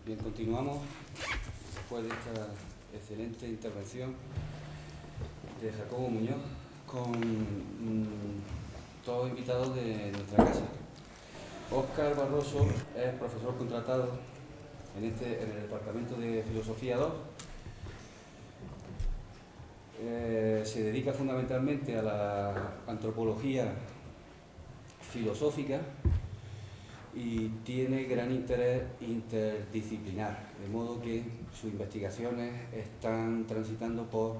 Bien, continuamos después de esta excelente intervención de Jacobo Muñoz con todos invitados de nuestra casa. Óscar Barroso es profesor contratado en el Departamento de Filosofía 2. Se dedica fundamentalmente a la antropología filosófica y tiene gran interés interdisciplinar, de modo que sus investigaciones están transitando por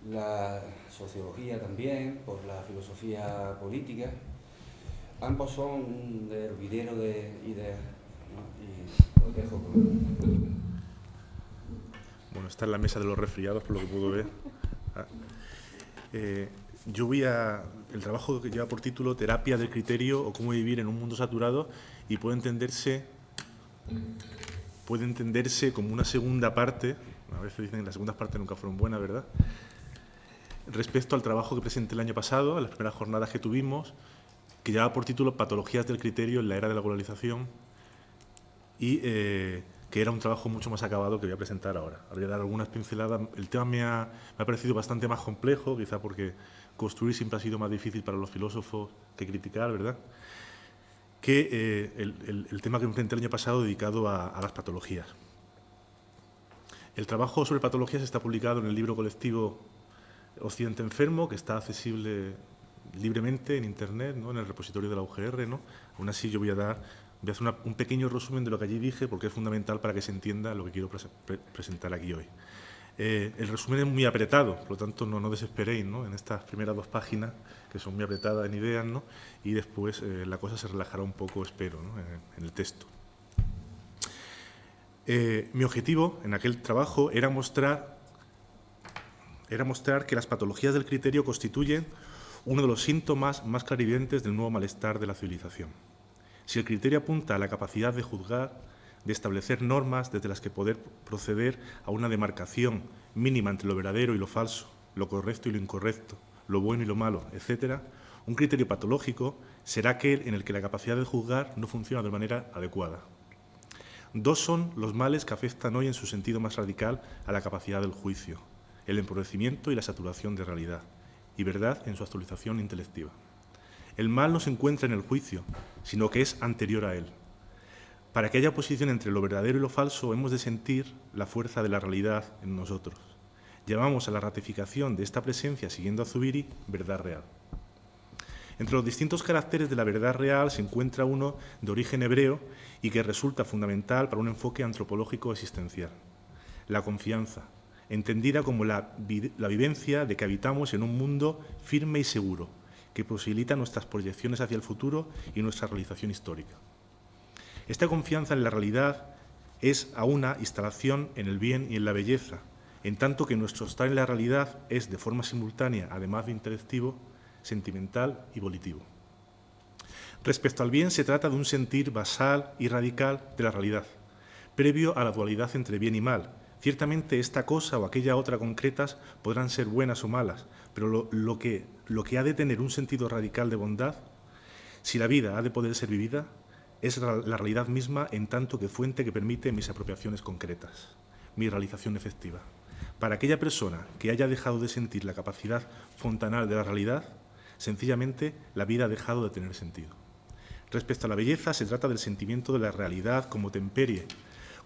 la sociología también, por la filosofía política. Ambos son un hervidero de ideas, ¿no? Y los dejo con... Bueno, esta es la mesa de los resfriados, por lo que puedo ver. Yo voy a... El trabajo que lleva por título Terapia del criterio o cómo vivir en un mundo saturado, y puede entenderse como una segunda parte, a veces dicen que las segundas partes nunca fueron buenas, ¿verdad?, respecto al trabajo que presenté el año pasado, en las primeras jornadas que tuvimos, que llevaba por título Patologías del criterio en la era de la globalización, y que era un trabajo mucho más acabado que voy a presentar ahora. Voy a dar algunas pinceladas. El tema me ha parecido bastante más complejo, quizá porque construir siempre ha sido más difícil para los filósofos que criticar, ¿verdad?, que el tema que enfrenté el año pasado dedicado a las patologías. El trabajo sobre patologías está publicado en el libro colectivo Occidente Enfermo, que está accesible libremente en Internet, ¿no?, en el repositorio de la UGR, ¿no? Aún así, yo voy a hacer un pequeño resumen de lo que allí dije, porque es fundamental para que se entienda lo que quiero presentar aquí hoy. El resumen es muy apretado, por lo tanto no desesperéis, ¿no?, en estas primeras 2 páginas, que son muy apretadas en ideas, ¿no?, y después la cosa se relajará un poco, espero, ¿no?, en el texto. Mi objetivo en aquel trabajo era mostrar que las patologías del criterio constituyen uno de los síntomas más clarividentes del nuevo malestar de la civilización. Si el criterio apunta a la capacidad de juzgar, de establecer normas desde las que poder proceder a una demarcación mínima entre lo verdadero y lo falso, lo correcto y lo incorrecto, lo bueno y lo malo, etc., un criterio patológico será aquel en el que la capacidad de juzgar no funciona de manera adecuada. 2 son los males que afectan hoy en su sentido más radical a la capacidad del juicio: el empobrecimiento y la saturación de realidad, y verdad en su actualización intelectiva. El mal no se encuentra en el juicio, sino que es anterior a él. Para que haya oposición entre lo verdadero y lo falso, hemos de sentir la fuerza de la realidad en nosotros. Llamamos a la ratificación de esta presencia, siguiendo a Zubiri, verdad real. Entre los distintos caracteres de la verdad real se encuentra uno de origen hebreo y que resulta fundamental para un enfoque antropológico existencial: la confianza, entendida como la vivencia de que habitamos en un mundo firme y seguro, que posibilita nuestras proyecciones hacia el futuro y nuestra realización histórica. Esta confianza en la realidad es a una instalación en el bien y en la belleza, en tanto que nuestro estar en la realidad es, de forma simultánea, además de intelectivo, sentimental y volitivo. Respecto al bien, se trata de un sentir basal y radical de la realidad, previo a la dualidad entre bien y mal. Ciertamente esta cosa o aquella otra concretas podrán ser buenas o malas, pero lo que ha de tener un sentido radical de bondad, si la vida ha de poder ser vivida, es la realidad misma, en tanto que fuente que permite mis apropiaciones concretas, mi realización efectiva. Para aquella persona que haya dejado de sentir la capacidad fontanal de la realidad, sencillamente la vida ha dejado de tener sentido. Respecto a la belleza, se trata del sentimiento de la realidad como temperie,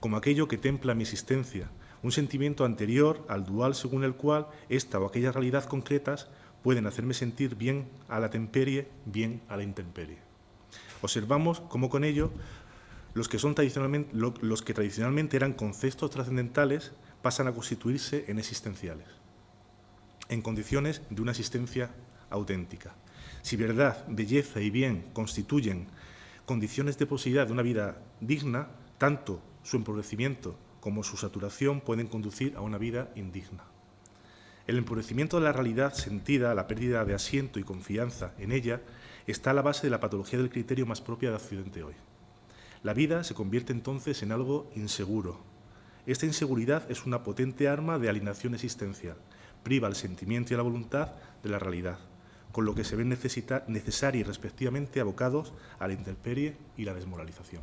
como aquello que templa mi existencia, un sentimiento anterior al dual según el cual esta o aquella realidad concretas pueden hacerme sentir bien a la temperie, bien a la intemperie. Observamos cómo con ello los que tradicionalmente eran conceptos trascendentales pasan a constituirse en existenciales, en condiciones de una existencia auténtica. Si verdad, belleza y bien constituyen condiciones de posibilidad de una vida digna, tanto su empobrecimiento como su saturación pueden conducir a una vida indigna. El empobrecimiento de la realidad sentida, la pérdida de asiento y confianza en ella, está a la base de la patología del criterio más propia de Occidente hoy. La vida se convierte entonces en algo inseguro. Esta inseguridad es una potente arma de alienación existencial, priva al sentimiento y a la voluntad de la realidad, con lo que se ven necesarios y respectivamente abocados a la intemperie y la desmoralización.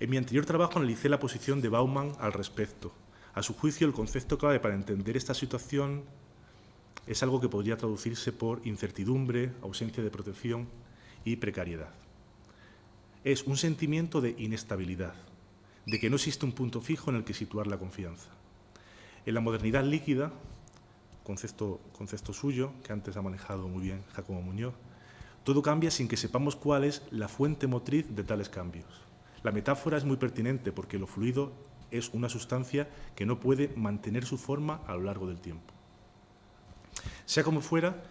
En mi anterior trabajo analicé la posición de Bauman al respecto. A su juicio, el concepto clave para entender esta situación es algo que podría traducirse por incertidumbre, ausencia de protección y precariedad. Es un sentimiento de inestabilidad, de que no existe un punto fijo en el que situar la confianza. En la modernidad líquida, concepto suyo, que antes ha manejado muy bien Jacobo Muñoz, todo cambia sin que sepamos cuál es la fuente motriz de tales cambios. La metáfora es muy pertinente porque lo fluido es una sustancia que no puede mantener su forma a lo largo del tiempo. Sea como fuera,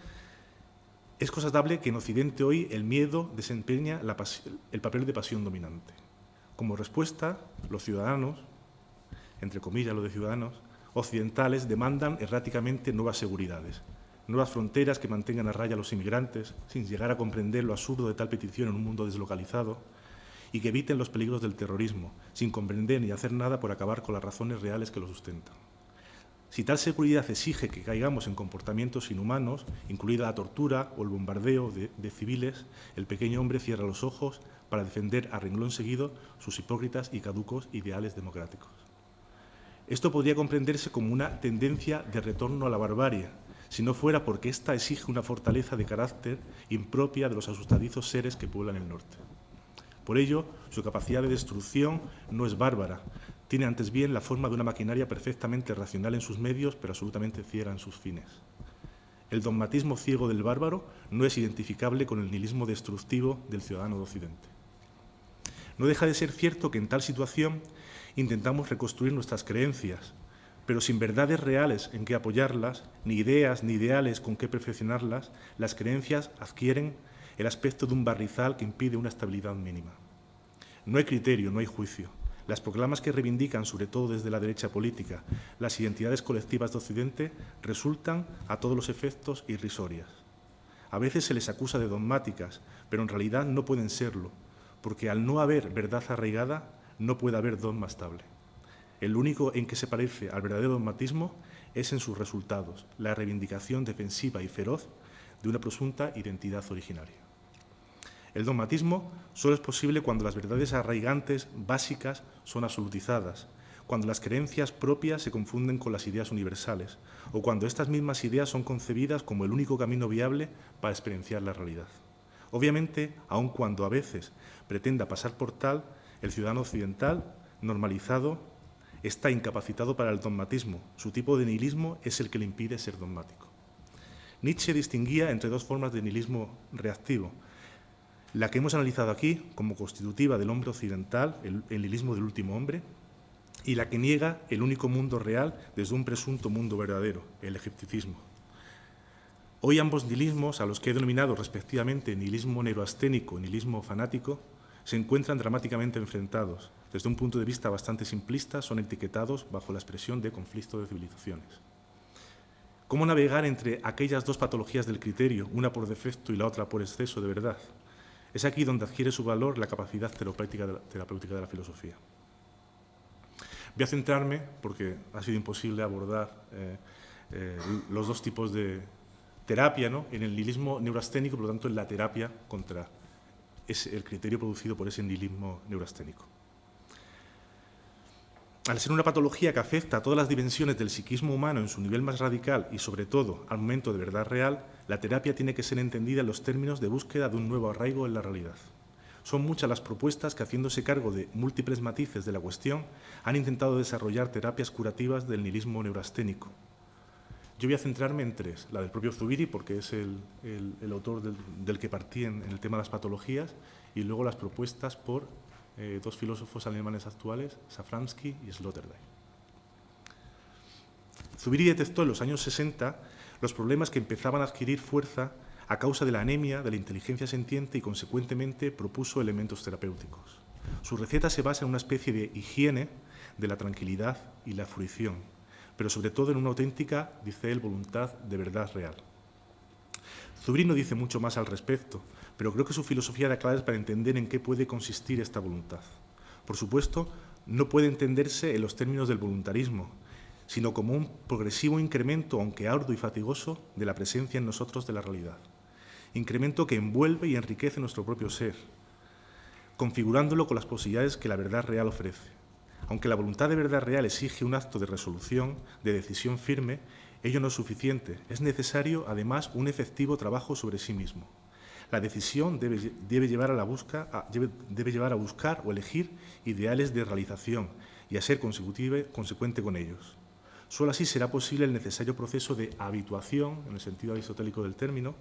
es constatable que en Occidente hoy el miedo desempeña el papel de pasión dominante. Como respuesta, los ciudadanos, entre comillas lo de ciudadanos, occidentales demandan erráticamente nuevas seguridades, nuevas fronteras que mantengan a raya a los inmigrantes, sin llegar a comprender lo absurdo de tal petición en un mundo deslocalizado, y que eviten los peligros del terrorismo, sin comprender ni hacer nada por acabar con las razones reales que lo sustentan. Si tal seguridad exige que caigamos en comportamientos inhumanos, incluida la tortura o el bombardeo de civiles, el pequeño hombre cierra los ojos para defender a renglón seguido sus hipócritas y caducos ideales democráticos. Esto podría comprenderse como una tendencia de retorno a la barbarie, si no fuera porque ésta exige una fortaleza de carácter impropia de los asustadizos seres que pueblan el norte. Por ello, su capacidad de destrucción no es bárbara, tiene antes bien la forma de una maquinaria perfectamente racional en sus medios, pero absolutamente ciega en sus fines. El dogmatismo ciego del bárbaro no es identificable con el nihilismo destructivo del ciudadano de Occidente. No deja de ser cierto que en tal situación intentamos reconstruir nuestras creencias, pero sin verdades reales en que apoyarlas, ni ideas ni ideales con que perfeccionarlas, las creencias adquieren el aspecto de un barrizal que impide una estabilidad mínima. No hay criterio, no hay juicio. Las proclamas que reivindican, sobre todo desde la derecha política, las identidades colectivas de Occidente resultan, a todos los efectos, irrisorias. A veces se les acusa de dogmáticas, pero en realidad no pueden serlo, porque al no haber verdad arraigada, no puede haber dogma estable. El único en que se parece al verdadero dogmatismo es en sus resultados, la reivindicación defensiva y feroz de una presunta identidad originaria. El dogmatismo solo es posible cuando las verdades arraigantes, básicas, son absolutizadas, cuando las creencias propias se confunden con las ideas universales, o cuando estas mismas ideas son concebidas como el único camino viable para experienciar la realidad. Obviamente, aun cuando a veces pretenda pasar por tal, el ciudadano occidental, normalizado, está incapacitado para el dogmatismo. Su tipo de nihilismo es el que le impide ser dogmático. Nietzsche distinguía entre dos formas de nihilismo reactivo. La que hemos analizado aquí como constitutiva del hombre occidental, el nihilismo del último hombre, y la que niega el único mundo real desde un presunto mundo verdadero, el egipticismo. Hoy ambos nihilismos, a los que he denominado respectivamente nihilismo neuroasténico y nihilismo fanático, se encuentran dramáticamente enfrentados. Desde un punto de vista bastante simplista, son etiquetados bajo la expresión de conflicto de civilizaciones. ¿Cómo navegar entre aquellas dos patologías del criterio, una por defecto y la otra por exceso de verdad? Es aquí donde adquiere su valor la capacidad terapéutica de la filosofía. Voy a centrarme, porque ha sido imposible abordar los dos tipos de terapia, ¿no? En el nihilismo neurasténico, por lo tanto, en la terapia contra el criterio producido por ese nihilismo neurasténico. Al ser una patología que afecta a todas las dimensiones del psiquismo humano en su nivel más radical y, sobre todo, al momento de verdad real, la terapia tiene que ser entendida en los términos de búsqueda de un nuevo arraigo en la realidad. Son muchas las propuestas que, haciéndose cargo de múltiples matices de la cuestión, han intentado desarrollar terapias curativas del nihilismo neurasténico. Yo voy a centrarme en tres: la del propio Zubiri, porque es el autor del que partí en el tema de las patologías, y luego las propuestas por dos filósofos alemanes actuales, Safransky y Sloterdijk. Zubiri detectó en los años 60 los problemas que empezaban a adquirir fuerza a causa de la anemia, de la inteligencia sentiente, y consecuentemente propuso elementos terapéuticos. Su receta se basa en una especie de higiene de la tranquilidad y la fruición, pero sobre todo en una auténtica, dice él, voluntad de verdad real. Zubiri no dice mucho más al respecto, pero creo que su filosofía da claves para entender en qué puede consistir esta voluntad. Por supuesto, no puede entenderse en los términos del voluntarismo, sino como un progresivo incremento, aunque arduo y fatigoso, de la presencia en nosotros de la realidad. Incremento que envuelve y enriquece nuestro propio ser. configurándolo con las posibilidades que la verdad real ofrece. Aunque la voluntad de verdad real exige un acto de resolución, de decisión firme, ello no es suficiente. Es necesario, además, un efectivo trabajo sobre sí mismo. La decisión debe llevar a buscar o elegir ideales de realización y a ser consecuente con ellos. Solo así será posible el necesario proceso de habituación, en el sentido aristotélico del término,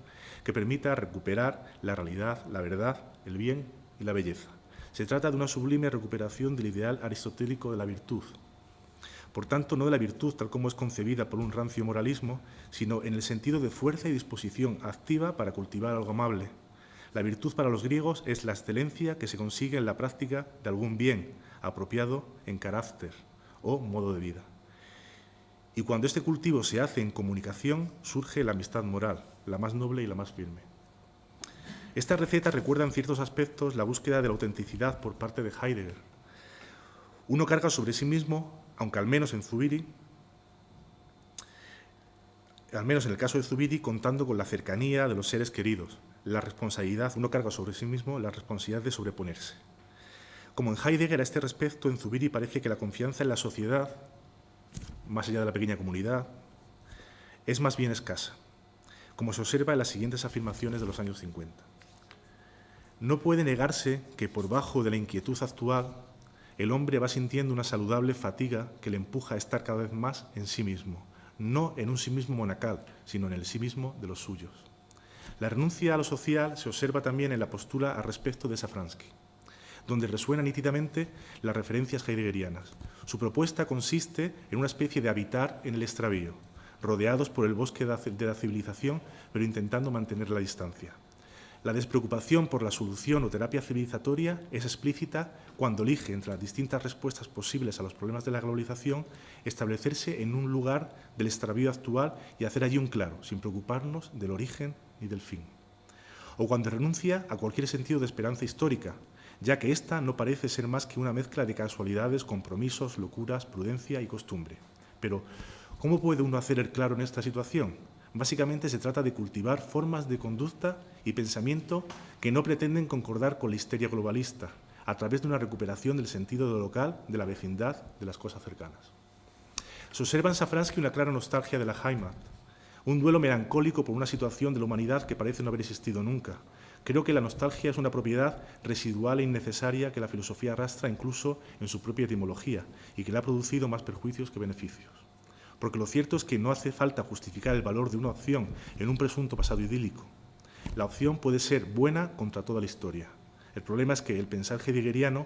que permita recuperar la realidad, la verdad, el bien y la belleza. Se trata de una sublime recuperación del ideal aristotélico de la virtud. Por tanto, no de la virtud tal como es concebida por un rancio moralismo, sino en el sentido de fuerza y disposición activa para cultivar algo amable. La virtud para los griegos es la excelencia que se consigue en la práctica de algún bien, apropiado en carácter o modo de vida. Y cuando este cultivo se hace en comunicación, surge la amistad moral, la más noble y la más firme. Esta receta recuerda en ciertos aspectos la búsqueda de la autenticidad por parte de Heidegger. Uno carga sobre sí mismo, aunque al menos en el caso de Zubiri, contando con la cercanía de los seres queridos, uno carga sobre sí mismo la responsabilidad de sobreponerse. Como en Heidegger, a este respecto, en Zubiri parece que la confianza en la sociedad, más allá de la pequeña comunidad, es más bien escasa, como se observa en las siguientes afirmaciones de los años 50. No puede negarse que por bajo de la inquietud actual, el hombre va sintiendo una saludable fatiga que le empuja a estar cada vez más en sí mismo, no en un sí mismo monacal, sino en el sí mismo de los suyos. La renuncia a lo social se observa también en la postura al respecto de Safransky, donde resuenan nítidamente las referencias heideggerianas. Su propuesta consiste en una especie de habitar en el extravío, rodeados por el bosque de la civilización, pero intentando mantener la distancia. La despreocupación por la solución o terapia civilizatoria es explícita cuando elige, entre las distintas respuestas posibles a los problemas de la globalización, establecerse en un lugar del extravío actual y hacer allí un claro, sin preocuparnos del origen ni del fin. O cuando renuncia a cualquier sentido de esperanza histórica, ya que ésta no parece ser más que una mezcla de casualidades, compromisos, locuras, prudencia y costumbre. Pero, ¿cómo puede uno hacer el claro en esta situación? Básicamente se trata de cultivar formas de conducta y pensamiento que no pretenden concordar con la histeria globalista, a través de una recuperación del sentido de lo local, de la vecindad, de las cosas cercanas. Se observa en Safransky una clara nostalgia de la Heimat, un duelo melancólico por una situación de la humanidad que parece no haber existido nunca. Creo que la nostalgia es una propiedad residual e innecesaria que la filosofía arrastra incluso en su propia etimología y que le ha producido más perjuicios que beneficios. Porque lo cierto es que no hace falta justificar el valor de una opción en un presunto pasado idílico. La opción puede ser buena contra toda la historia. El problema es que el pensar heideggeriano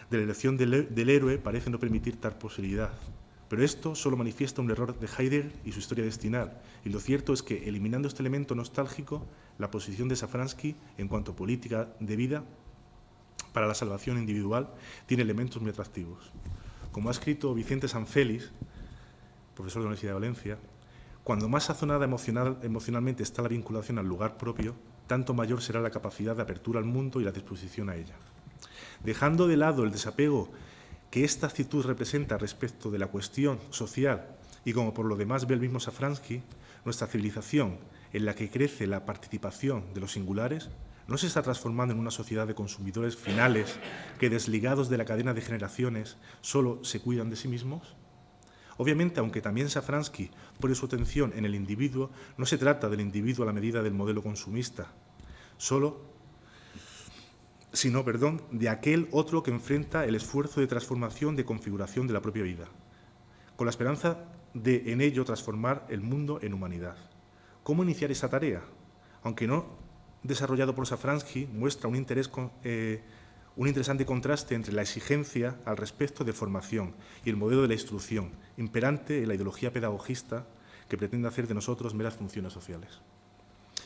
de la elección del héroe parece no permitir tal posibilidad. Pero esto solo manifiesta un error de Heidegger y su historia destinal. Y lo cierto es que, eliminando este elemento nostálgico, la posición de Safransky en cuanto a política de vida para la salvación individual tiene elementos muy atractivos. Como ha escrito Vicente Sanfélix, profesor de la Universidad de Valencia, cuando más sazonada emocionalmente está la vinculación al lugar propio, tanto mayor será la capacidad de apertura al mundo y la disposición a ella. Dejando de lado el desapego que esta actitud representa respecto de la cuestión social y como por lo demás ve el mismo Safransky, nuestra civilización, en la que crece la participación de los singulares, no se está transformando en una sociedad de consumidores finales que, desligados de la cadena de generaciones, solo se cuidan de sí mismos. Obviamente, aunque también Safransky pone su atención en el individuo, no se trata del individuo a la medida del modelo consumista, sino de aquel otro que enfrenta el esfuerzo de transformación, de configuración de la propia vida, con la esperanza de en ello transformar el mundo en humanidad. ¿Cómo iniciar esa tarea? Aunque no desarrollado por Safransky, muestra un interesante contraste entre la exigencia al respecto de formación y el modelo de la instrucción, imperante en la ideología pedagogista que pretende hacer de nosotros meras funciones sociales.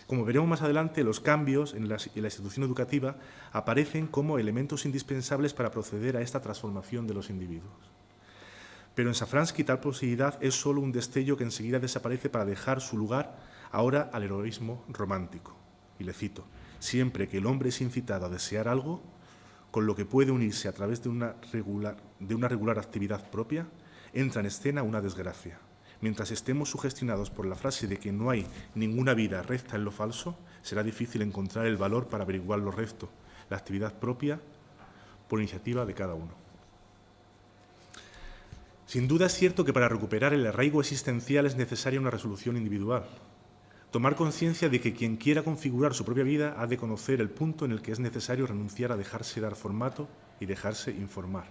Como veremos más adelante, los cambios en la institución educativa aparecen como elementos indispensables para proceder a esta transformación de los individuos. Pero en Safransky tal posibilidad es solo un destello que enseguida desaparece para dejar su lugar ahora al heroísmo romántico. Y le cito: siempre que el hombre es incitado a desear algo, con lo que puede unirse a través de una regular actividad propia, entra en escena una desgracia. Mientras estemos sugestionados por la frase de que no hay ninguna vida recta en lo falso, será difícil encontrar el valor para averiguar lo recto. la actividad propia por iniciativa de cada uno. Sin duda es cierto que para recuperar el arraigo existencial es necesaria una resolución individual. Tomar conciencia de que quien quiera configurar su propia vida ha de conocer el punto en el que es necesario renunciar a dejarse dar formato y dejarse informar.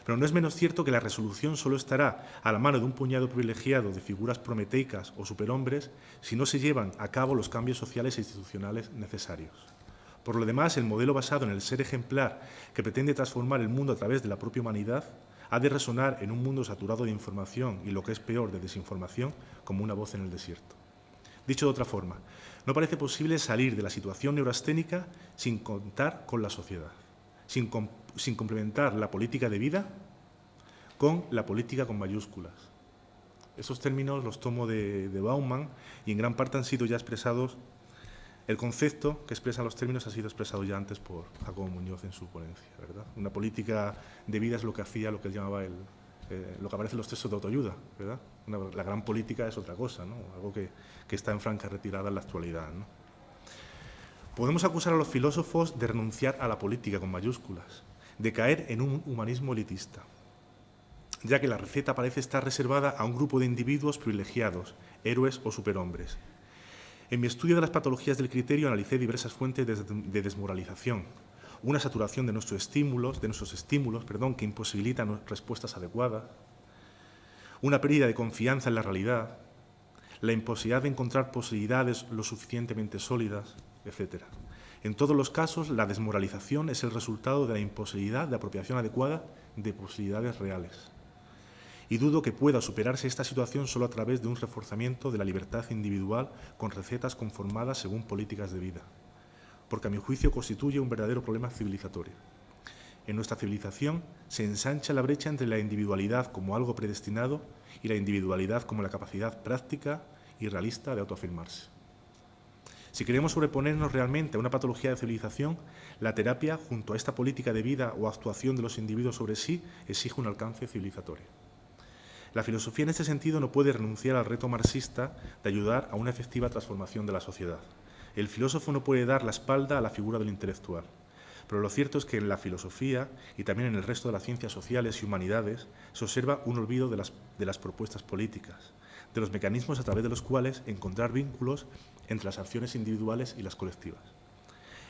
Pero no es menos cierto que la resolución solo estará a la mano de un puñado privilegiado de figuras prometeicas o superhombres si no se llevan a cabo los cambios sociales e institucionales necesarios. Por lo demás, el modelo basado en el ser ejemplar que pretende transformar el mundo a través de la propia humanidad ha de resonar en un mundo saturado de información y, lo que es peor, de desinformación, como una voz en el desierto. Dicho de otra forma, no parece posible salir de la situación neurasténica sin contar con la sociedad, sin complementar la política de vida con la política con mayúsculas. Esos términos los tomo de Bauman y en gran parte han sido ya expresados. El concepto que expresan los términos ha sido expresado ya antes por Jacobo Muñoz en su ponencia, ¿verdad? Una política de vida es lo que hacía, lo que él llamaba lo que aparece en los textos de autoayuda, ¿verdad? La gran política es otra cosa, ¿no? Algo que está en franca retirada en la actualidad, ¿no? Podemos acusar a los filósofos de renunciar a la política con mayúsculas, de caer en un humanismo elitista, ya que la receta parece estar reservada a un grupo de individuos privilegiados, héroes o superhombres. En mi estudio de las patologías del criterio analicé diversas fuentes de desmoralización, una saturación de nuestros estímulos, que imposibilitan respuestas adecuadas, una pérdida de confianza en la realidad, la imposibilidad de encontrar posibilidades lo suficientemente sólidas, etc. En todos los casos, la desmoralización es el resultado de la imposibilidad de apropiación adecuada de posibilidades reales. Y dudo que pueda superarse esta situación solo a través de un reforzamiento de la libertad individual con recetas conformadas según políticas de vida, porque a mi juicio constituye un verdadero problema civilizatorio. En nuestra civilización se ensancha la brecha entre la individualidad como algo predestinado y la individualidad como la capacidad práctica y realista de autoafirmarse. Si queremos sobreponernos realmente a una patología de civilización, la terapia, junto a esta política de vida o actuación de los individuos sobre sí, exige un alcance civilizatorio. La filosofía en este sentido no puede renunciar al reto marxista de ayudar a una efectiva transformación de la sociedad. El filósofo no puede dar la espalda a la figura del intelectual. Pero lo cierto es que en la filosofía y también en el resto de las ciencias sociales y humanidades se observa un olvido de las propuestas políticas, de los mecanismos a través de los cuales encontrar vínculos entre las acciones individuales y las colectivas.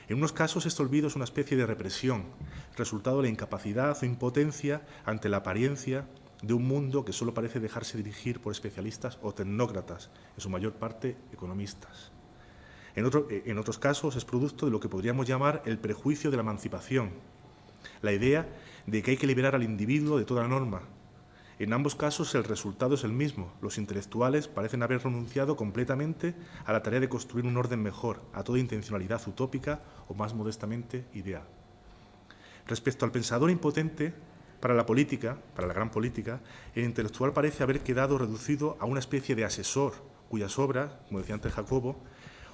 En unos casos este olvido es una especie de represión, resultado de la incapacidad o impotencia ante la apariencia de un mundo que solo parece dejarse dirigir por especialistas o tecnócratas, en su mayor parte economistas. En otros casos es producto de lo que podríamos llamar el prejuicio de la emancipación, la idea de que hay que liberar al individuo de toda norma. En ambos casos el resultado es el mismo. Los intelectuales parecen haber renunciado completamente a la tarea de construir un orden mejor, a toda intencionalidad utópica o más modestamente ideal. Respecto al pensador impotente, para la política, para la gran política, el intelectual parece haber quedado reducido a una especie de asesor, cuyas obras, como decía antes Jacobo,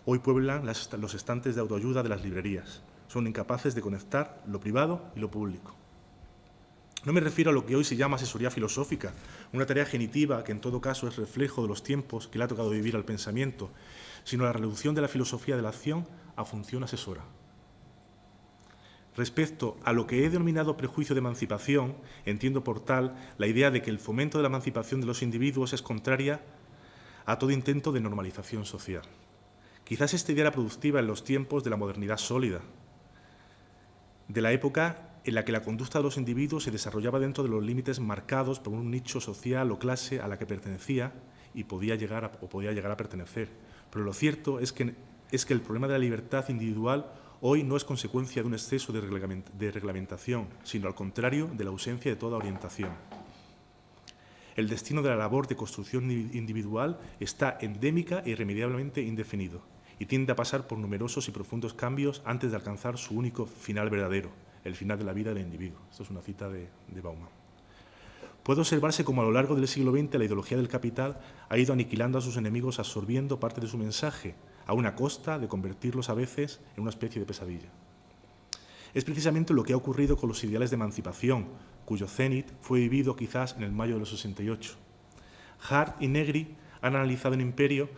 hoy pueblan los estantes de autoayuda de las librerías. Son incapaces de conectar lo privado y lo público. No me refiero a lo que hoy se llama asesoría filosófica, una tarea genitiva que en todo caso es reflejo de los tiempos que le ha tocado vivir al pensamiento, sino a la reducción de la filosofía de la acción a función asesora. Respecto a lo que he denominado prejuicio de emancipación, entiendo por tal la idea de que el fomento de la emancipación de los individuos es contraria a todo intento de normalización social. Quizás esta idea era productiva en los tiempos de la modernidad sólida, de la época en la que la conducta de los individuos se desarrollaba dentro de los límites marcados por un nicho social o clase a la que pertenecía y podía llegar a pertenecer. Pero lo cierto es que el problema de la libertad individual hoy no es consecuencia de un exceso de reglamentación, sino al contrario de la ausencia de toda orientación. El destino de la labor de construcción individual está endémica e irremediablemente indefinido y tiende a pasar por numerosos y profundos cambios antes de alcanzar su único final verdadero, el final de la vida del individuo. Esto es una cita de Bauman. Puede observarse como a lo largo del siglo XX la ideología del capital ha ido aniquilando a sus enemigos, absorbiendo parte de su mensaje, a una costa de convertirlos a veces en una especie de pesadilla. Es precisamente lo que ha ocurrido con los ideales de emancipación, cuyo cenit fue vivido quizás en el mayo de los 68. Hart y Negri han analizado en Imperio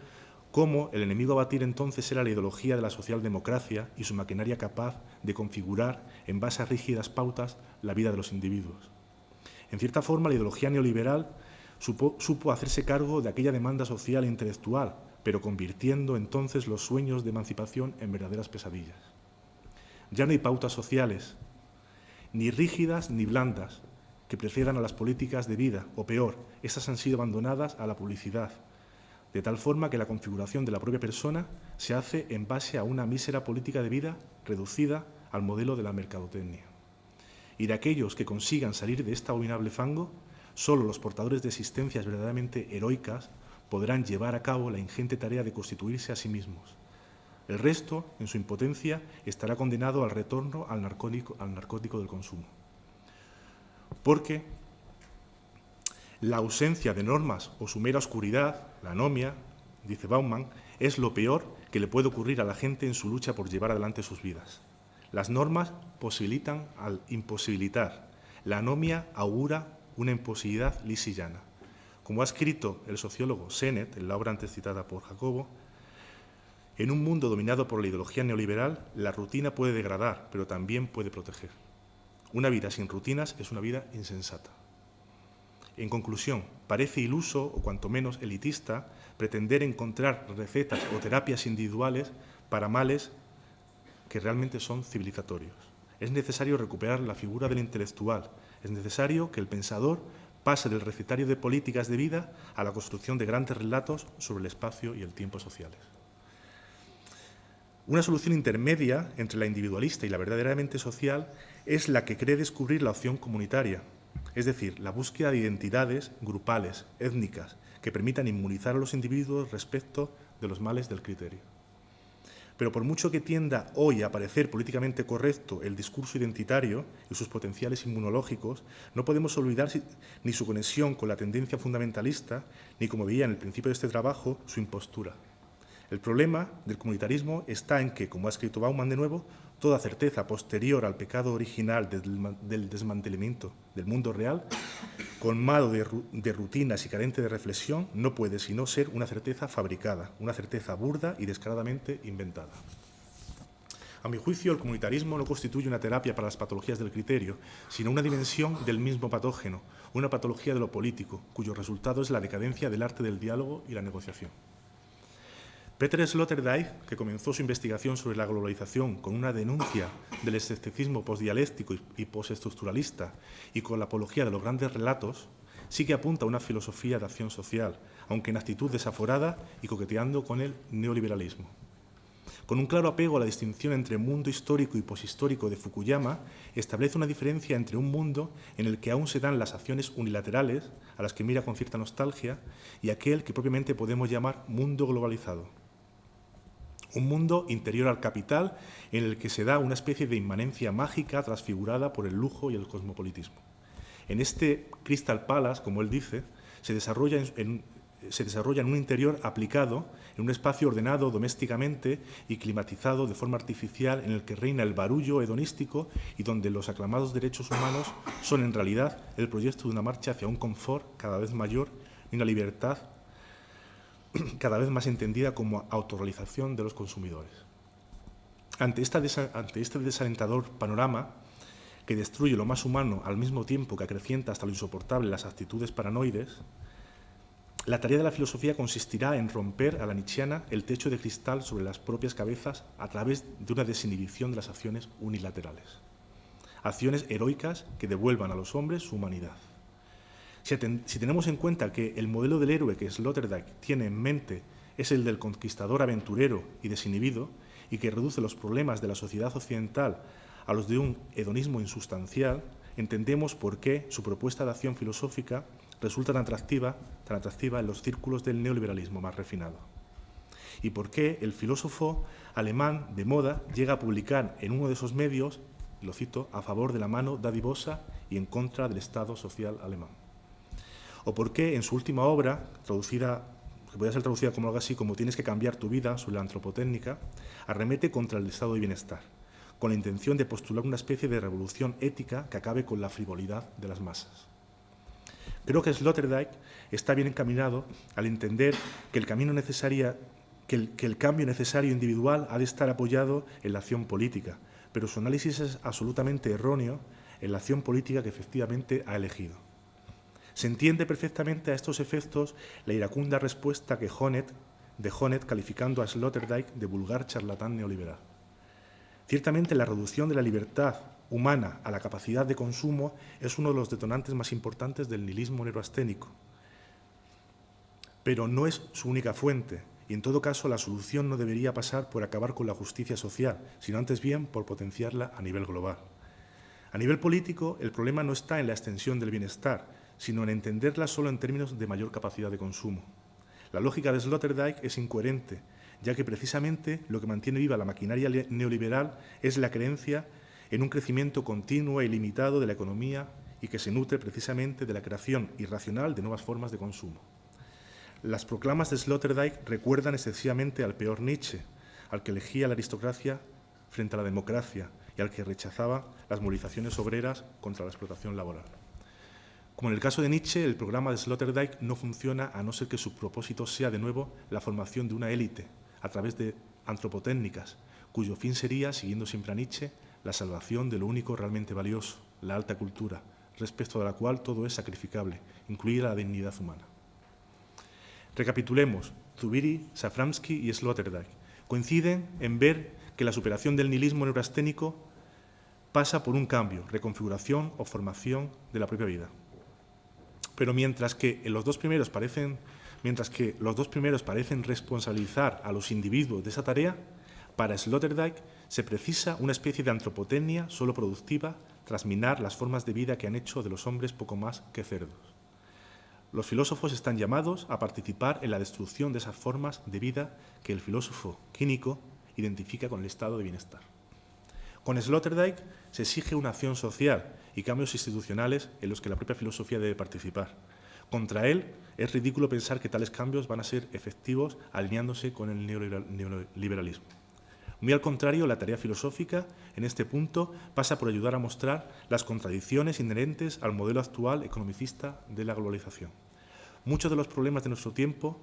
cómo el enemigo a batir entonces era la ideología de la socialdemocracia y su maquinaria capaz de configurar, en base a rígidas pautas, la vida de los individuos. En cierta forma, la ideología neoliberal supo hacerse cargo de aquella demanda social e intelectual, pero convirtiendo entonces los sueños de emancipación en verdaderas pesadillas. Ya no hay pautas sociales, ni rígidas ni blandas, que precedan a las políticas de vida, o peor, estas han sido abandonadas a la publicidad, de tal forma que la configuración de la propia persona se hace en base a una mísera política de vida reducida al modelo de la mercadotecnia. Y de aquellos que consigan salir de este abominable fango, solo los portadores de existencias verdaderamente heroicas podrán llevar a cabo la ingente tarea de constituirse a sí mismos. El resto, en su impotencia, estará condenado al retorno al narcótico del consumo. Porque la ausencia de normas o su mera oscuridad, la anomia, dice Bauman, es lo peor que le puede ocurrir a la gente en su lucha por llevar adelante sus vidas. Las normas posibilitan al imposibilitar. La anomia augura una imposibilidad lisa y llana. Como ha escrito el sociólogo Sennett en la obra antes citada por Jacobo, en un mundo dominado por la ideología neoliberal, la rutina puede degradar, pero también puede proteger. Una vida sin rutinas es una vida insensata. En conclusión, parece iluso, o cuanto menos elitista, pretender encontrar recetas o terapias individuales para males que realmente son civilizatorios. Es necesario recuperar la figura del intelectual. Es necesario que el pensador pase del recetario de políticas de vida a la construcción de grandes relatos sobre el espacio y el tiempo sociales. Una solución intermedia entre la individualista y la verdaderamente social es la que cree descubrir la opción comunitaria, es decir, la búsqueda de identidades grupales, étnicas, que permitan inmunizar a los individuos respecto de los males del criterio. Pero por mucho que tienda hoy a parecer políticamente correcto el discurso identitario y sus potenciales inmunológicos, no podemos olvidar ni su conexión con la tendencia fundamentalista, ni, como veía en el principio de este trabajo, su impostura. El problema del comunitarismo está en que, como ha escrito Bauman de nuevo, toda certeza posterior al pecado original del desmantelamiento del mundo real, colmado de rutinas y carente de reflexión, no puede sino ser una certeza fabricada, una certeza burda y descaradamente inventada. A mi juicio, el comunitarismo no constituye una terapia para las patologías del criterio, sino una dimensión del mismo patógeno, una patología de lo político, cuyo resultado es la decadencia del arte del diálogo y la negociación. Peter Sloterdijk, que comenzó su investigación sobre la globalización con una denuncia del escepticismo postdialéctico y postestructuralista y con la apología de los grandes relatos, sí que apunta a una filosofía de acción social, aunque en actitud desaforada y coqueteando con el neoliberalismo. Con un claro apego a la distinción entre mundo histórico y poshistórico de Fukuyama, establece una diferencia entre un mundo en el que aún se dan las acciones unilaterales, a las que mira con cierta nostalgia, y aquel que propiamente podemos llamar mundo globalizado. Un mundo interior al capital en el que se da una especie de inmanencia mágica transfigurada por el lujo y el cosmopolitismo. En este Crystal Palace, como él dice, se desarrolla en un interior aplicado, en un espacio ordenado domésticamente y climatizado de forma artificial en el que reina el barullo hedonístico y donde los aclamados derechos humanos son en realidad el proyecto de una marcha hacia un confort cada vez mayor y una libertad cada vez más entendida como autorrealización de los consumidores. Ante este desalentador panorama, que destruye lo más humano al mismo tiempo que acrecienta hasta lo insoportable las actitudes paranoides, la tarea de la filosofía consistirá en romper a la nietzscheana el techo de cristal sobre las propias cabezas a través de una desinhibición de las acciones unilaterales. Acciones heroicas que devuelvan a los hombres su humanidad. Si tenemos en cuenta que el modelo del héroe que Sloterdijk tiene en mente es el del conquistador aventurero y desinhibido y que reduce los problemas de la sociedad occidental a los de un hedonismo insustancial, entendemos por qué su propuesta de acción filosófica resulta tan atractiva en los círculos del neoliberalismo más refinado. Y por qué el filósofo alemán de moda llega a publicar en uno de esos medios, lo cito, a favor de la mano dadivosa y en contra del Estado social alemán. O por qué en su última obra, que puede ser traducida como algo así como Tienes que cambiar tu vida, sobre la antropotécnica, arremete contra el estado de bienestar, con la intención de postular una especie de revolución ética que acabe con la frivolidad de las masas. Creo que Sloterdijk está bien encaminado al entender que el camino necesario que el cambio necesario individual ha de estar apoyado en la acción política, pero su análisis es absolutamente erróneo en la acción política que efectivamente ha elegido. Se entiende perfectamente a estos efectos la iracunda respuesta de Honneth calificando a Sloterdijk de vulgar charlatán neoliberal. Ciertamente, la reducción de la libertad humana a la capacidad de consumo es uno de los detonantes más importantes del nihilismo neurasténico, pero no es su única fuente, y en todo caso la solución no debería pasar por acabar con la justicia social, sino antes bien por potenciarla a nivel global. A nivel político, el problema no está en la extensión del bienestar, sino en entenderla solo en términos de mayor capacidad de consumo. La lógica de Sloterdijk es incoherente, ya que precisamente lo que mantiene viva la maquinaria neoliberal es la creencia en un crecimiento continuo e ilimitado de la economía y que se nutre precisamente de la creación irracional de nuevas formas de consumo. Las proclamas de Sloterdijk recuerdan excesivamente al peor Nietzsche, al que elegía la aristocracia frente a la democracia y al que rechazaba las movilizaciones obreras contra la explotación laboral. Como en el caso de Nietzsche, el programa de Sloterdijk no funciona a no ser que su propósito sea de nuevo la formación de una élite a través de antropotécnicas, cuyo fin sería, siguiendo siempre a Nietzsche, la salvación de lo único realmente valioso, la alta cultura, respecto de la cual todo es sacrificable, incluida la dignidad humana. Recapitulemos, Zubiri, Shafransky y Sloterdijk coinciden en ver que la superación del nihilismo neurasténico pasa por un cambio, reconfiguración o formación de la propia vida. Pero mientras que los dos primeros parecen responsabilizar a los individuos de esa tarea, para Sloterdijk se precisa una especie de antropotecnia solo productiva tras minar las formas de vida que han hecho de los hombres poco más que cerdos. Los filósofos están llamados a participar en la destrucción de esas formas de vida que el filósofo cínico identifica con el estado de bienestar. Con Sloterdijk se exige una acción social y cambios institucionales en los que la propia filosofía debe participar. Contra él, es ridículo pensar que tales cambios van a ser efectivos alineándose con el neoliberalismo. Muy al contrario, la tarea filosófica, en este punto, pasa por ayudar a mostrar las contradicciones inherentes al modelo actual economicista de la globalización. Muchos de los problemas de nuestro tiempo,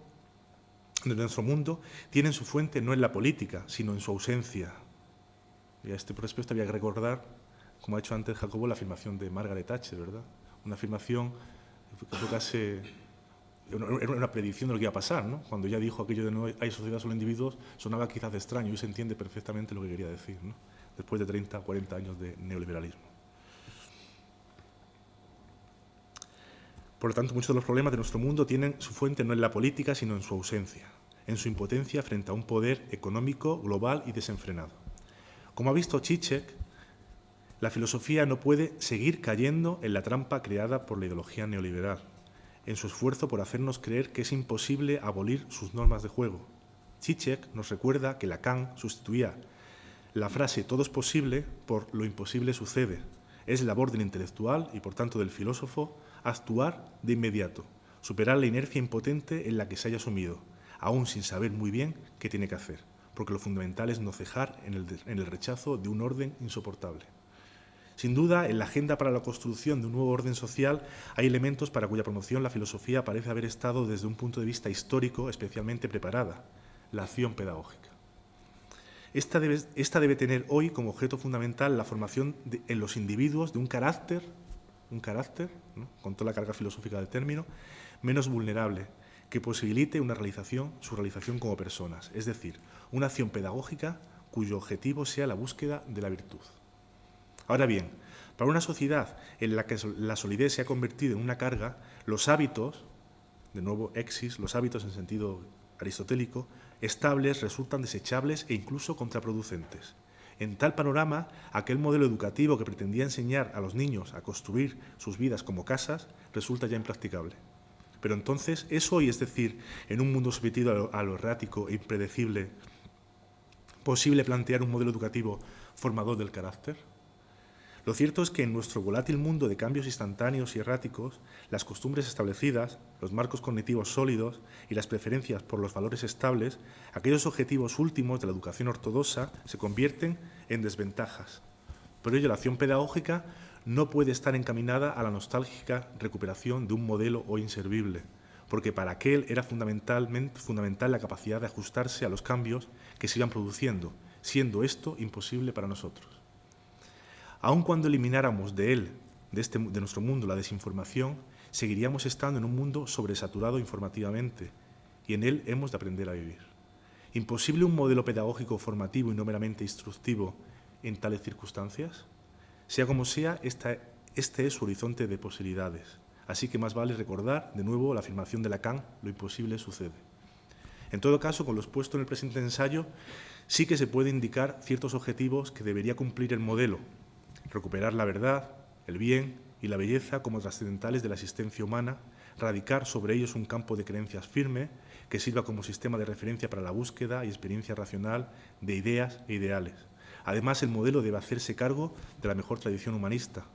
de nuestro mundo, tienen su fuente no en la política, sino en su ausencia. Y a este respecto había que recordar, como ha hecho antes Jacobo, la afirmación de Margaret Thatcher, ¿verdad? Una afirmación que casi era una predicción de lo que iba a pasar, ¿no? Cuando ella dijo aquello de no hay sociedad, solo individuos, sonaba quizás de extraño y se entiende perfectamente lo que quería decir, ¿no? Después de 30 o 40 años de neoliberalismo. Por lo tanto, muchos de los problemas de nuestro mundo tienen su fuente no en la política, sino en su ausencia, en su impotencia frente a un poder económico, global y desenfrenado. Como ha visto Zizek, la filosofía no puede seguir cayendo en la trampa creada por la ideología neoliberal, en su esfuerzo por hacernos creer que es imposible abolir sus normas de juego. Zizek nos recuerda que Lacan sustituía la frase «todo es posible» por «lo imposible sucede». Es labor del intelectual y, por tanto, del filósofo actuar de inmediato, superar la inercia impotente en la que se haya sumido, aún sin saber muy bien qué tiene que hacer, porque lo fundamental es no cejar en el rechazo de un orden insoportable. Sin duda, en la agenda para la construcción de un nuevo orden social hay elementos para cuya promoción la filosofía parece haber estado desde un punto de vista histórico especialmente preparada: la acción pedagógica. Esta debe tener hoy como objeto fundamental la formación en los individuos de un carácter, ¿no?, con toda la carga filosófica del término, menos vulnerable, que posibilite su realización como personas, es decir, una acción pedagógica cuyo objetivo sea la búsqueda de la virtud. Ahora bien, para una sociedad en la que la solidez se ha convertido en una carga, los hábitos, de nuevo exis, los hábitos en sentido aristotélico, estables resultan desechables e incluso contraproducentes. En tal panorama, aquel modelo educativo que pretendía enseñar a los niños a construir sus vidas como casas resulta ya impracticable. Pero entonces, ¿es hoy, es decir, en un mundo sometido a lo errático e impredecible, posible plantear un modelo educativo formador del carácter? Lo cierto es que en nuestro volátil mundo de cambios instantáneos y erráticos, las costumbres establecidas, los marcos cognitivos sólidos y las preferencias por los valores estables, aquellos objetivos últimos de la educación ortodoxa, se convierten en desventajas. Por ello, la acción pedagógica no puede estar encaminada a la nostálgica recuperación de un modelo hoy inservible, porque para aquel era fundamental la capacidad de ajustarse a los cambios que se iban produciendo, siendo esto imposible para nosotros. Aun cuando elimináramos de él, de nuestro mundo, la desinformación, seguiríamos estando en un mundo sobresaturado informativamente, y en él hemos de aprender a vivir. ¿Imposible un modelo pedagógico formativo y no meramente instructivo en tales circunstancias? Sea como sea, este es su horizonte de posibilidades. Así que más vale recordar de nuevo la afirmación de Lacan: lo imposible sucede. En todo caso, con lo expuesto en el presente ensayo, sí que se puede indicar ciertos objetivos que debería cumplir el modelo: recuperar la verdad, el bien y la belleza como trascendentales de la existencia humana, radicar sobre ellos un campo de creencias firme que sirva como sistema de referencia para la búsqueda y experiencia racional de ideas e ideales. Además, el modelo debe hacerse cargo de la mejor tradición humanista.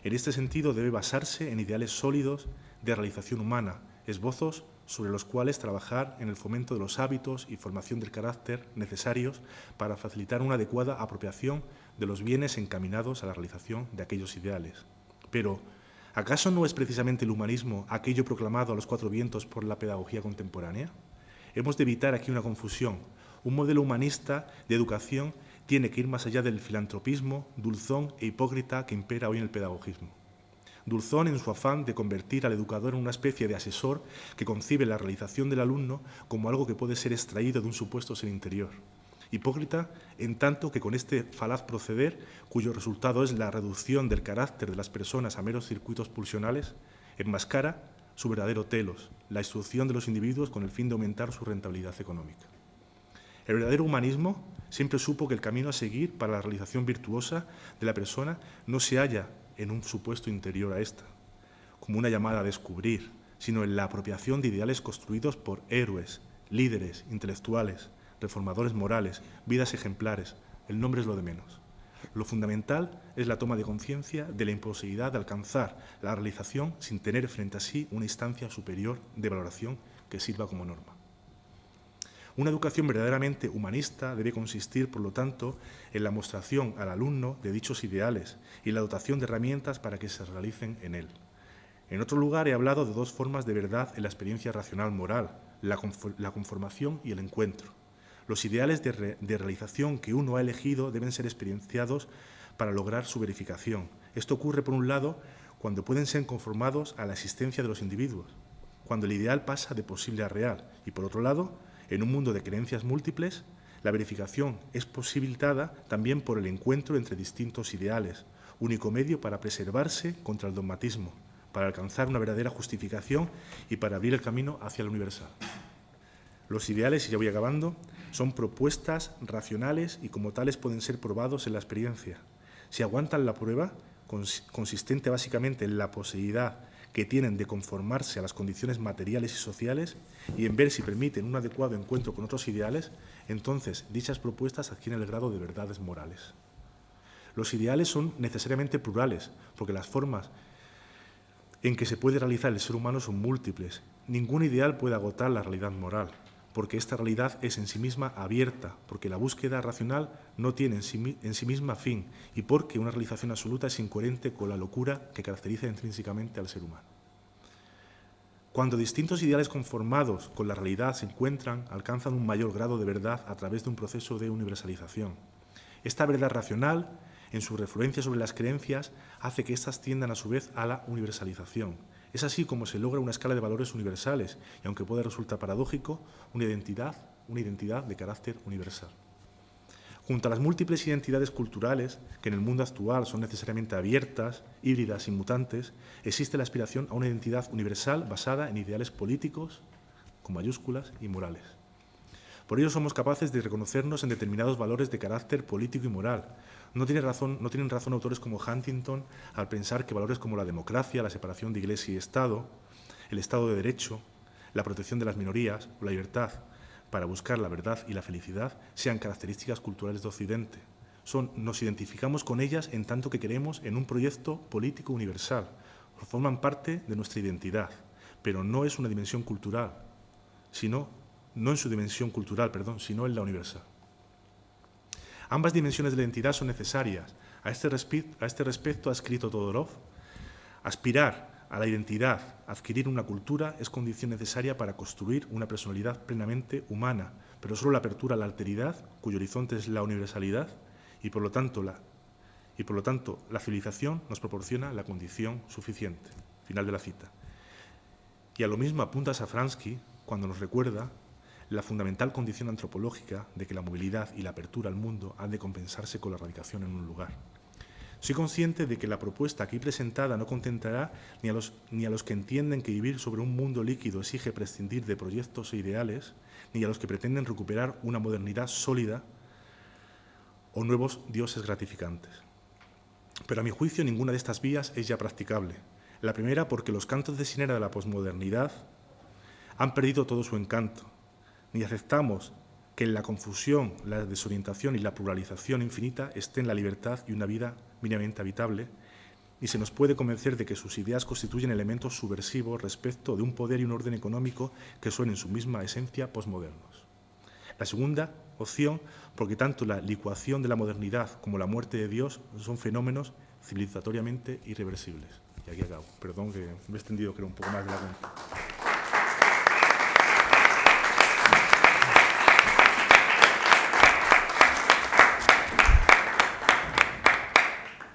En este sentido, debe basarse en ideales sólidos de realización humana, esbozos sobre los cuales trabajar en el fomento de los hábitos y formación del carácter necesarios para facilitar una adecuada apropiación de los bienes encaminados a la realización de aquellos ideales. Pero, ¿acaso no es precisamente el humanismo aquello proclamado a los cuatro vientos por la pedagogía contemporánea? Hemos de evitar aquí una confusión. Un modelo humanista de educación tiene que ir más allá del filantropismo dulzón e hipócrita que impera hoy en el pedagogismo. Dulzón en su afán de convertir al educador en una especie de asesor que concibe la realización del alumno como algo que puede ser extraído de un supuesto ser interior. Hipócrita en tanto que con este falaz proceder, cuyo resultado es la reducción del carácter de las personas a meros circuitos pulsionales, enmascara su verdadero telos, la instrucción de los individuos con el fin de aumentar su rentabilidad económica. El verdadero humanismo siempre supo que el camino a seguir para la realización virtuosa de la persona no se halla en un supuesto interior a ésta, como una llamada a descubrir, sino en la apropiación de ideales construidos por héroes, líderes, intelectuales, reformadores morales, vidas ejemplares. El nombre es lo de menos. Lo fundamental es la toma de conciencia de la imposibilidad de alcanzar la realización sin tener frente a sí una instancia superior de valoración que sirva como norma. Una educación verdaderamente humanista debe consistir, por lo tanto, en la mostración al alumno de dichos ideales y la dotación de herramientas para que se realicen en él. En otro lugar he hablado de dos formas de verdad en la experiencia racional moral: la conformación y el encuentro. Los ideales de realización que uno ha elegido deben ser experienciados para lograr su verificación. Esto ocurre, por un lado, cuando pueden ser conformados a la existencia de los individuos, cuando el ideal pasa de posible a real, y por otro lado, en un mundo de creencias múltiples, la verificación es posibilitada también por el encuentro entre distintos ideales, único medio para preservarse contra el dogmatismo, para alcanzar una verdadera justificación y para abrir el camino hacia lo universal. Los ideales, y ya voy acabando, son propuestas racionales y como tales pueden ser probados en la experiencia. Si aguantan la prueba, consistente básicamente en la posibilidad que tienen de conformarse a las condiciones materiales y sociales y en ver si permiten un adecuado encuentro con otros ideales, entonces dichas propuestas adquieren el grado de verdades morales. Los ideales son necesariamente plurales, porque las formas en que se puede realizar el ser humano son múltiples. Ningún ideal puede agotar la realidad moral, porque esta realidad es en sí misma abierta, porque la búsqueda racional no tiene en sí misma fin y porque una realización absoluta es incoherente con la locura que caracteriza intrínsecamente al ser humano. Cuando distintos ideales conformados con la realidad se encuentran, alcanzan un mayor grado de verdad a través de un proceso de universalización. Esta verdad racional, en su refluencia sobre las creencias, hace que éstas tiendan a su vez a la universalización. Es así como se logra una escala de valores universales y, aunque puede resultar paradójico, una identidad de carácter universal. Junto a las múltiples identidades culturales, que en el mundo actual son necesariamente abiertas, híbridas y mutantes, existe la aspiración a una identidad universal basada en ideales políticos, con mayúsculas, y morales. Por ello somos capaces de reconocernos en determinados valores de carácter político y moral. No tienen razón autores como Huntington al pensar que valores como la democracia, la separación de Iglesia y Estado, el Estado de Derecho, la protección de las minorías o la libertad para buscar la verdad y la felicidad sean características culturales de Occidente. Nos identificamos con ellas en tanto que creemos en un proyecto político universal. Forman parte de nuestra identidad, pero no es una dimensión cultural, sino en la universal. Ambas dimensiones de la identidad son necesarias. A este respecto ha escrito Todorov: aspirar a la identidad, adquirir una cultura es condición necesaria para construir una personalidad plenamente humana, pero solo la apertura a la alteridad, cuyo horizonte es la universalidad, y por lo tanto la civilización nos proporciona la condición suficiente. Final de la cita. Y a lo mismo apunta Safransky cuando nos recuerda la fundamental condición antropológica de que la movilidad y la apertura al mundo han de compensarse con la radicación en un lugar. Soy consciente de que la propuesta aquí presentada no contentará ni a los que entienden que vivir sobre un mundo líquido exige prescindir de proyectos e ideales, ni a los que pretenden recuperar una modernidad sólida o nuevos dioses gratificantes. Pero a mi juicio ninguna de estas vías es ya practicable. La primera porque los cantos de sirena de la posmodernidad han perdido todo su encanto. Ni aceptamos que en la confusión, la desorientación y la pluralización infinita estén la libertad y una vida mínimamente habitable, ni se nos puede convencer de que sus ideas constituyen elementos subversivos respecto de un poder y un orden económico que son en su misma esencia posmodernos. La segunda opción, porque tanto la licuación de la modernidad como la muerte de Dios son fenómenos civilizatoriamente irreversibles. Y aquí acabo. Perdón que me he extendido creo un poco más de la cuenta.